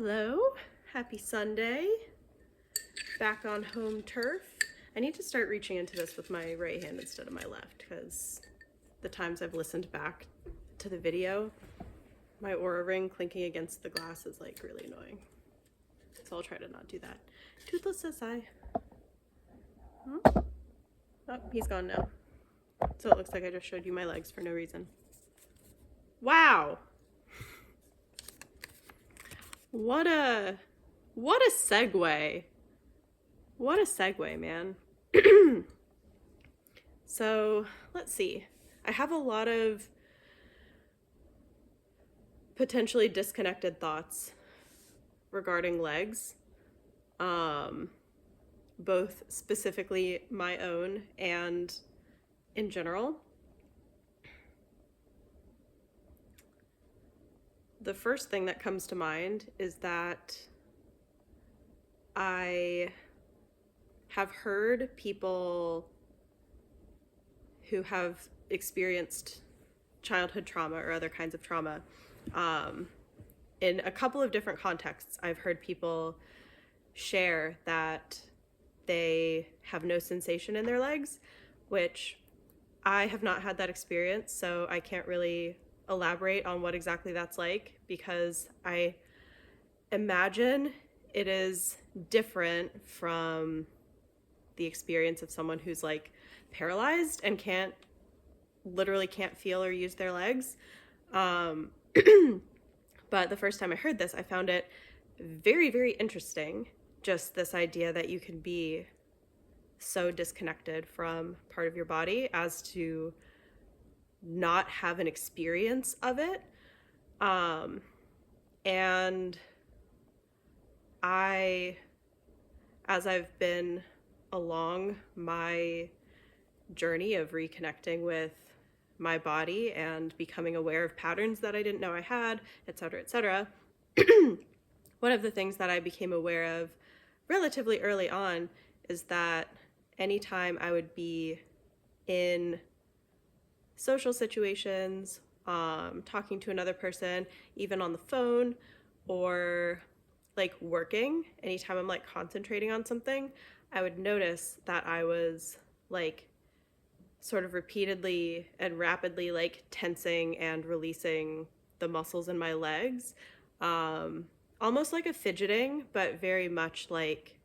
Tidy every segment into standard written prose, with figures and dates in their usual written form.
Hello, happy Sunday. Back on home turf. I need to start reaching into this with my right hand instead of my left because the times I've listened back to the video, my Oura ring clinking against the glass is like really annoying. So I'll try to not do that. Toothless says hi. Oh, he's gone now. So it looks like I just showed you my legs for no reason. Wow. What a segue. What a segue, man. So let's see. I have a lot of potentially disconnected thoughts regarding legs, both specifically my own and in general. The first thing that comes to mind is that I have heard people who have experienced childhood trauma or other kinds of trauma in a couple of different contexts. I've heard people share that they have no sensation in their legs, which I have not had that experience, so I can't really elaborate on what exactly that's like, because I imagine it is different from the experience of someone who's like paralyzed and literally can't feel or use their legs. But the first time I heard this, I found it very, very interesting. Just this idea that you can be so disconnected from part of your body as to not have an experience of it. And as I've been along my journey of reconnecting with my body and becoming aware of patterns that I didn't know I had, etc., etc., one of the things that I became aware of relatively early on is that anytime I would be in social situations, talking to another person, even on the phone, or like working, anytime I'm like concentrating on something, I would notice that I was like sort of repeatedly and rapidly like tensing and releasing the muscles in my legs, almost like a fidgeting, but very much like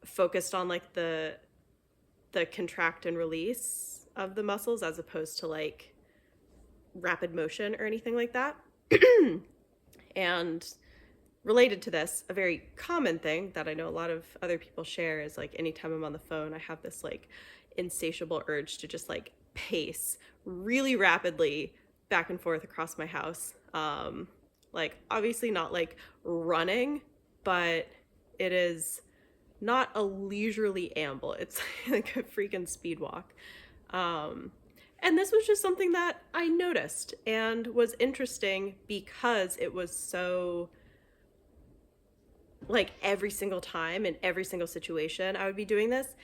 focused on like the contract and release of the muscles as opposed to like rapid motion or anything like that. And related to this, a very common thing that I know a lot of other people share is like anytime I'm on the phone, I have this like insatiable urge to just like pace really rapidly back and forth across my house. Like obviously not like running, but it is not a leisurely amble. It's like a freaking speed walk. And this was just something that I noticed and was interesting because it was so like every single time in every single situation I would be doing this,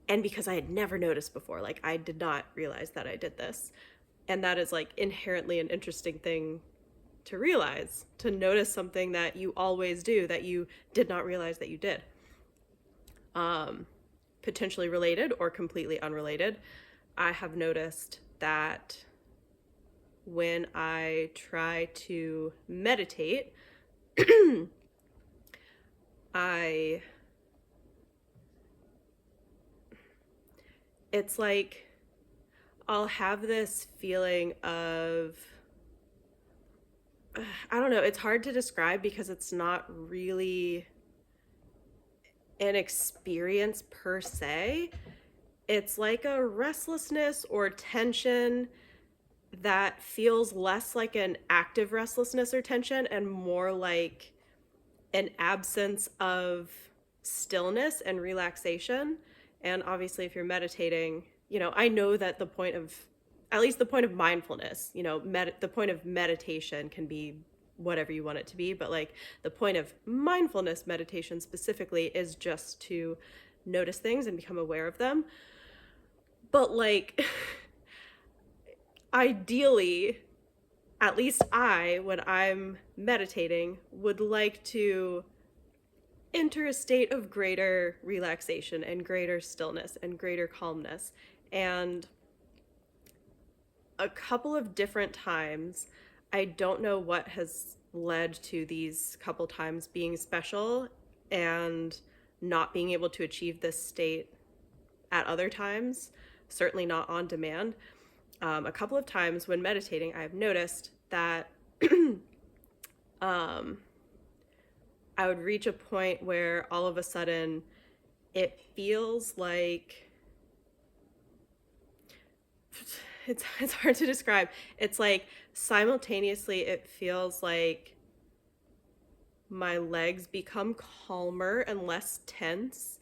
and because I had never noticed before, like I did not realize that I did this. And that is like inherently an interesting thing to realize, to notice something that you always do that you did not realize that you did. Potentially related or completely unrelated, I have noticed that when I try to meditate, it's like I'll have this feeling of, I don't know, it's hard to describe because it's not really an experience per se. It's like a restlessness or tension that feels less like an active restlessness or tension and more like an absence of stillness and relaxation. And obviously, if you're meditating, I know that at least the point of mindfulness, the point of meditation can be whatever you want it to be, but like the point of mindfulness meditation specifically is just to notice things and become aware of them. But like ideally at least I, when I'm meditating, would like to enter a state of greater relaxation and greater stillness and greater calmness. And a couple of different times, I don't know what has led to these couple times being special and not being able to achieve this state at other times, certainly not on demand. A couple of times when meditating, I've noticed that um, I would reach a point where all of a sudden it feels like it's hard to describe. It's like simultaneously it feels like my legs become calmer and less tense.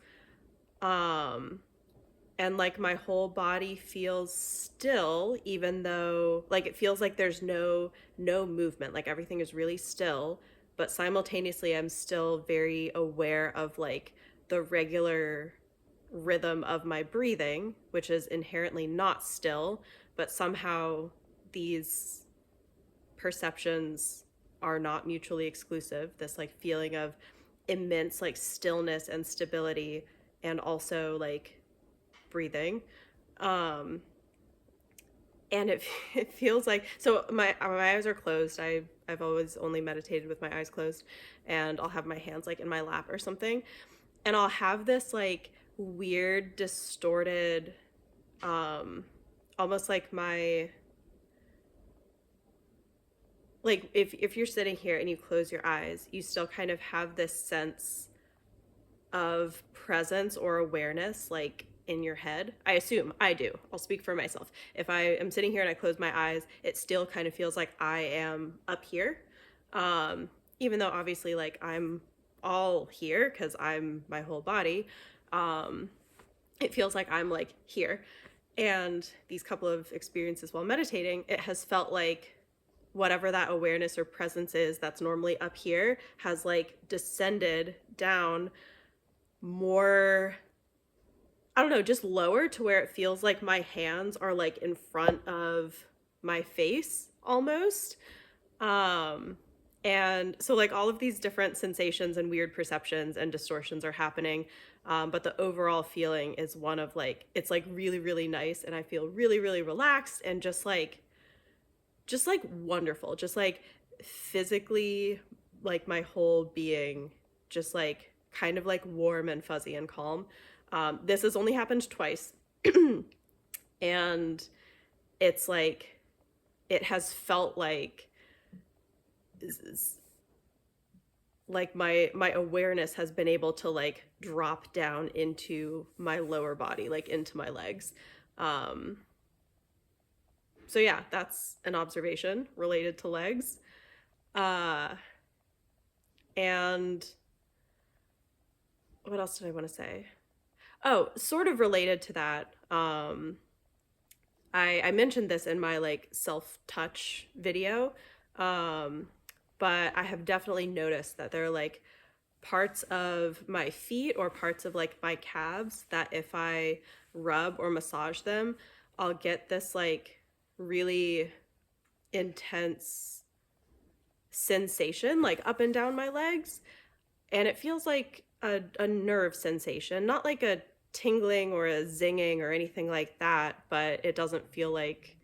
Um and like my whole body feels still, even though like it feels like there's no movement, like everything is really still, but simultaneously I'm still very aware of like the regular rhythm of my breathing, which is inherently not still, but somehow these perceptions are not mutually exclusive. This like feeling of immense like stillness and stability, and also like breathing. Um, and it feels like, so my eyes are closed. I've always only meditated with my eyes closed, and I'll have my hands like in my lap or something, and I'll have this like weird distorted, um almost like my, like if you're sitting here and you close your eyes, you still kind of have this sense of presence or awareness like in your head. I assume I do. I'll speak for myself. If I am sitting here and I close my eyes, it still kind of feels like I am up here. Um, Even though obviously like I'm all here because I'm my whole body. Um, it feels like I'm like here. And these couple of experiences while meditating, it has felt like whatever that awareness or presence is that's normally up here has like descended down more, I don't know, just lower to where it feels like my hands are like in front of my face almost. Um, and so like all of these different sensations and weird perceptions and distortions are happening. But the overall feeling is one of like, it's like really, really nice. And I feel really, really relaxed and just like wonderful, just like physically, like my whole being, just like kind of like warm and fuzzy and calm. This has only happened twice. And it's like, it has felt like my awareness has been able to like drop down into my lower body, like into my legs. um so yeah, that's an observation related to legs. uh and what else did I want to say? Oh, sort of related to that. I mentioned this in my like self-touch video. Um, but I have definitely noticed that there are like parts of my feet or parts of like my calves that if I rub or massage them, I'll get this like really intense sensation like up and down my legs. And it feels like a nerve sensation, not like a tingling or a zinging or anything like that, but it doesn't feel like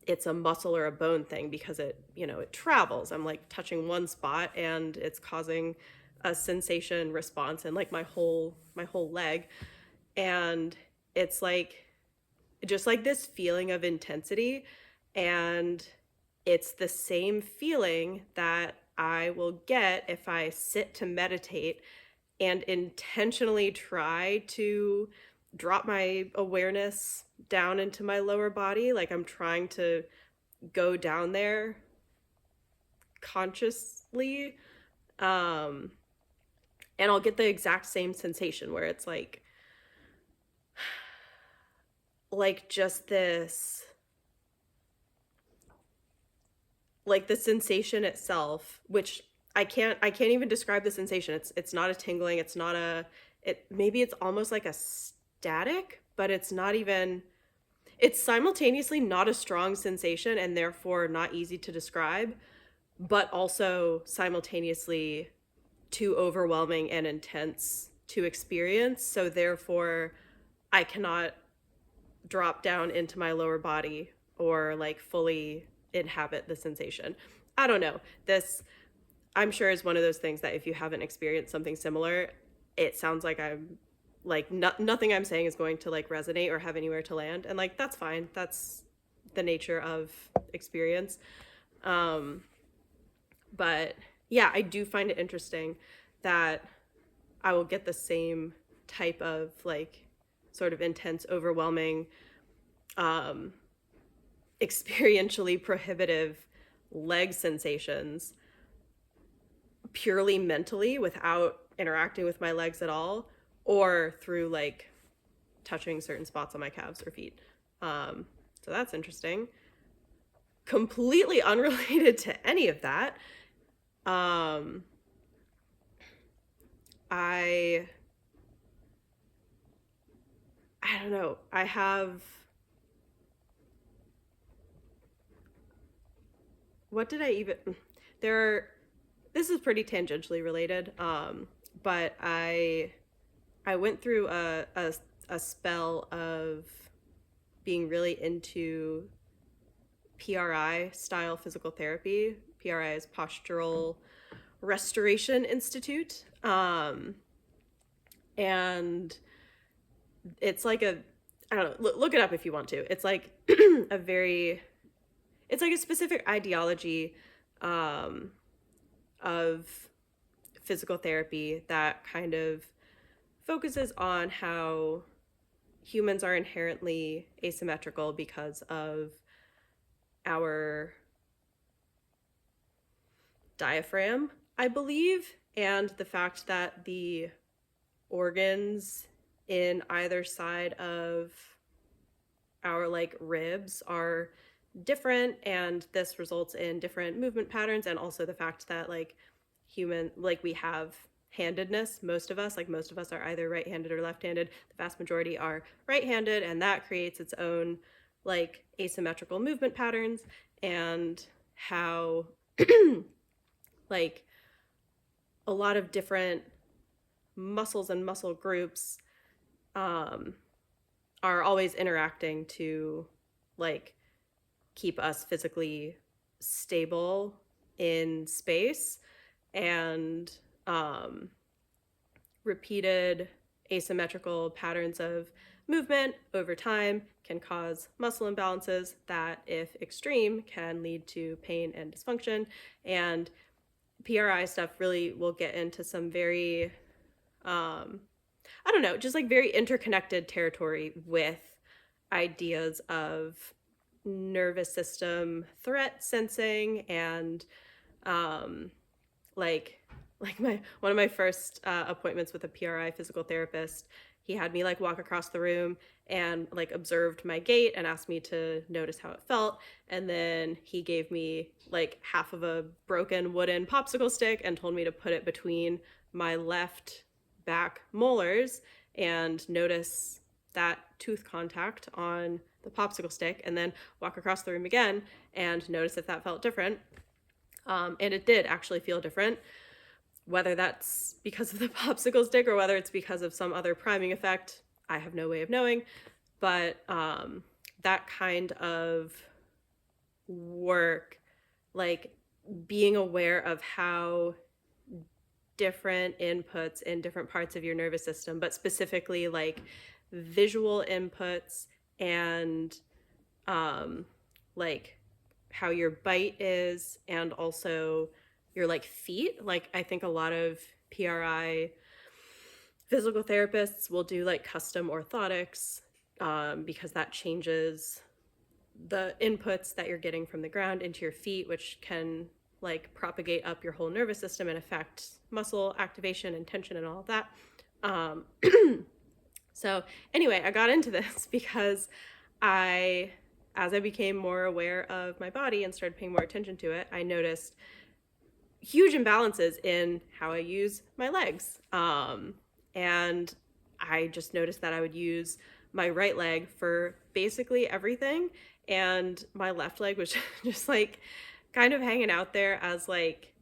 it's a muscle or a bone thing because it, it travels. I'm like touching one spot and it's causing a sensation response in like my whole leg. And it's like just like this feeling of intensity, and it's the same feeling that I will get if I sit to meditate and intentionally try to drop my awareness down into my lower body. Like I'm trying to go down there consciously. Um, and I'll get the exact same sensation where it's like just this, like the sensation itself, which I can't even describe the sensation. It's not a tingling, it's not a, it maybe it's almost like a static, but it's not even, It's simultaneously not a strong sensation and therefore not easy to describe, but also simultaneously too overwhelming and intense to experience. So therefore, I cannot drop down into my lower body or like fully inhabit the sensation. I don't know. This, I'm sure, is one of those things that if you haven't experienced something similar, it sounds like I'm like nothing I'm saying is going to like resonate or have anywhere to land. And like, that's fine. That's the nature of experience. Um, but yeah, I do find it interesting that I will get the same type of like sort of intense, overwhelming, um, experientially prohibitive leg sensations purely mentally without interacting with my legs at all, or through like touching certain spots on my calves or feet. So that's interesting. Completely unrelated to any of that. Um, I I don't know. I have, what did I even, there are, this is pretty tangentially related. But I went through a spell of being really into PRI style physical therapy. PRI is Postural Restoration Institute. And it's like a, I don't know, look it up if you want to. It's like a very, it's like a specific ideology of physical therapy that kind of focuses on how humans are inherently asymmetrical because of our diaphragm, I believe, and the fact that the organs in either side of our like ribs are different, and this results in different movement patterns, and also the fact that like we have handedness. Most of us are either right-handed or left-handed. The vast majority are right-handed, and that creates its own like asymmetrical movement patterns, and how like a lot of different muscles and muscle groups are always interacting to like keep us physically stable in space, and repeated asymmetrical patterns of movement over time can cause muscle imbalances that, if extreme, can lead to pain and dysfunction. And PRI stuff really will get into some very, I don't know, just like very interconnected territory with ideas of nervous system threat sensing, and like my one of my first appointments with a PRI physical therapist, he had me like walk across the room and like observed my gait and asked me to notice how it felt, and then he gave me like half of a broken wooden popsicle stick and told me to put it between my left back molars and notice that tooth contact on the popsicle stick, and then walk across the room again and notice if that felt different. And it did actually feel different. Whether that's because of the popsicle stick or whether it's because of some other priming effect, I have no way of knowing. But that kind of work, like being aware of how different inputs in different parts of your nervous system, but specifically like visual inputs and like how your bite is, and also your like feet. Like I think a lot of PRI physical therapists will do like custom orthotics, because that changes the inputs that you're getting from the ground into your feet, which can like propagate up your whole nervous system and affect muscle activation and tension and all of that. So anyway, I got into this because as I became more aware of my body and started paying more attention to it, I noticed huge imbalances in how I use my legs. And I just noticed that I would use my right leg for basically everything, and my left leg was just like kind of hanging out there as like,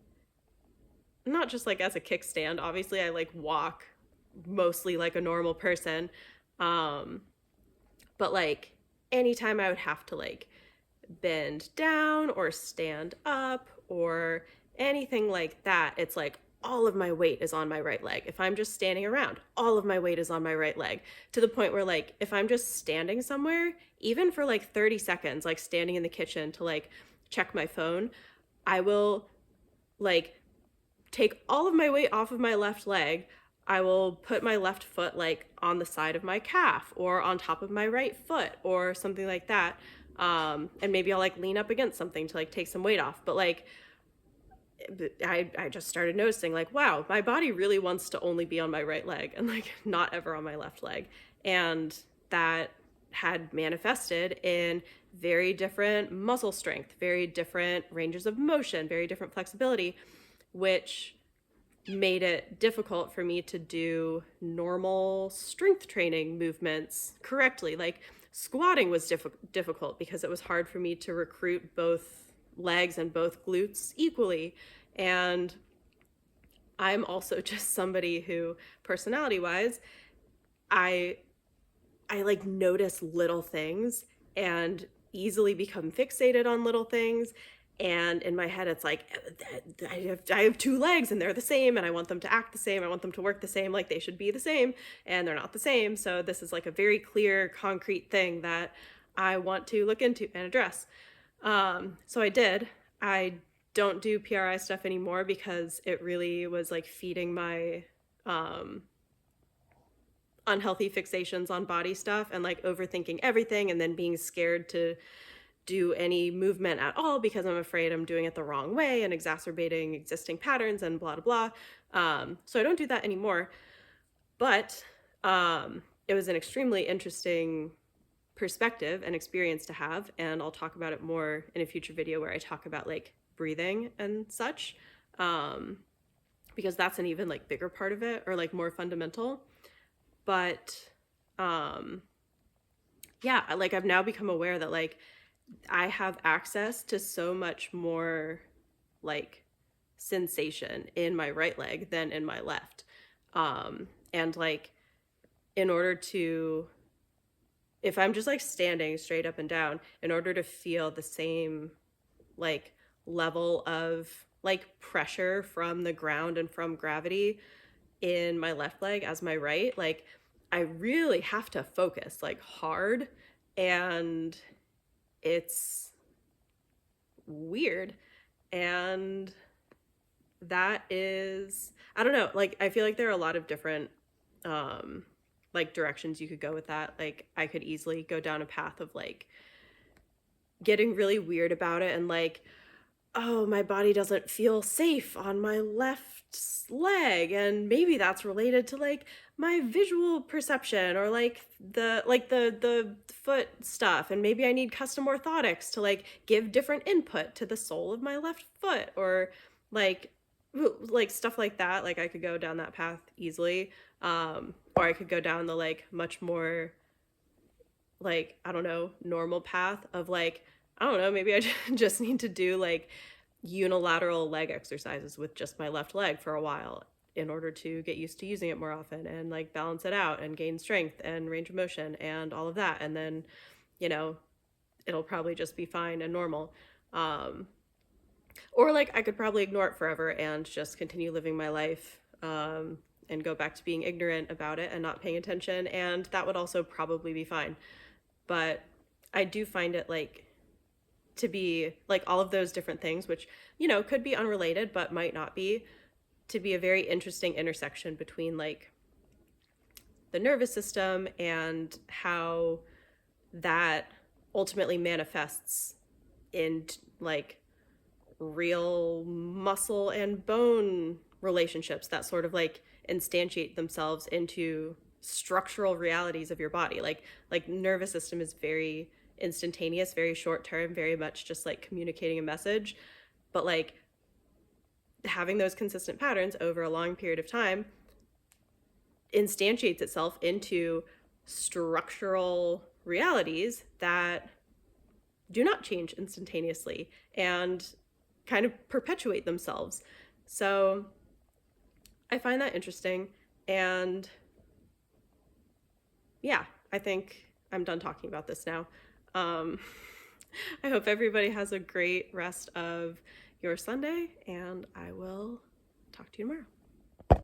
not just like as a kickstand. Obviously, I like walk mostly like a normal person. Um, but like anytime I would have to like bend down or stand up or anything like that, it's like all of my weight is on my right leg. If I'm just standing around, all of my weight is on my right leg, to the point where like if I'm just standing somewhere, even for like 30 seconds, like standing in the kitchen to like check my phone, I will like take all of my weight off of my left leg. I will put my left foot like on the side of my calf or on top of my right foot or something like that. And maybe I'll like lean up against something to like take some weight off. But like I just started noticing like, wow, my body really wants to only be on my right leg and like not ever on my left leg. And that had manifested in very different muscle strength, very different ranges of motion, very different flexibility, which made it difficult for me to do normal strength training movements correctly. Like squatting was difficult because it was hard for me to recruit both legs and both glutes equally. And I'm also just somebody who, personality wise, I like notice little things and easily become fixated on little things. And in my head, it's like, I have two legs and they're the same and I want them to act the same. I want them to work the same, like they should be the same, and they're not the same. So this is like a very clear, concrete thing that I want to look into and address. So I did. I don't do PRI stuff anymore because it really was like feeding my unhealthy fixations on body stuff and like overthinking everything and then being scared to do any movement at all because I'm afraid I'm doing it the wrong way and exacerbating existing patterns and blah, blah, blah. So I don't do that anymore. But it was an extremely interesting perspective and experience to have. And I'll talk about it more in a future video where I talk about like breathing and such, because that's an even like bigger part of it, or like more fundamental. But yeah, like I've now become aware that like I have access to so much more like sensation in my right leg than in my left. And like in order to, if I'm just like standing straight up and down, in order to feel the same like level of like pressure from the ground and from gravity in my left leg as my right, like I really have to focus like hard, and it's weird. And that is, I don't know, like I feel like there are a lot of different like directions you could go with that. Like I could easily go down a path of like getting really weird about it and like, oh, my body doesn't feel safe on my left leg, and maybe that's related to like my visual perception or like the foot stuff, and maybe I need custom orthotics to like give different input to the sole of my left foot, or like stuff like that. Like I could go down that path easily, or I could go down the like much more like, I don't know, normal path of like, I don't know, maybe I just need to do like unilateral leg exercises with just my left leg for a while in order to get used to using it more often and like balance it out and gain strength and range of motion and all of that. And then, you know, it'll probably just be fine and normal. Or like I could probably ignore it forever and just continue living my life, and go back to being ignorant about it and not paying attention. And that would also probably be fine. But I do find it like to be like all of those different things, which, you know, could be unrelated, but might not be, to be a very interesting intersection between like the nervous system and how that ultimately manifests in like real muscle and bone relationships that sort of like instantiate themselves into structural realities of your body. Like nervous system is very instantaneous, very short term, very much just like communicating a message. But like having those consistent patterns over a long period of time instantiates itself into structural realities that do not change instantaneously and kind of perpetuate themselves. So I find that interesting. And yeah, I think I'm done talking about this now. Um, I hope everybody has a great rest of your Sunday, and I will talk to you tomorrow.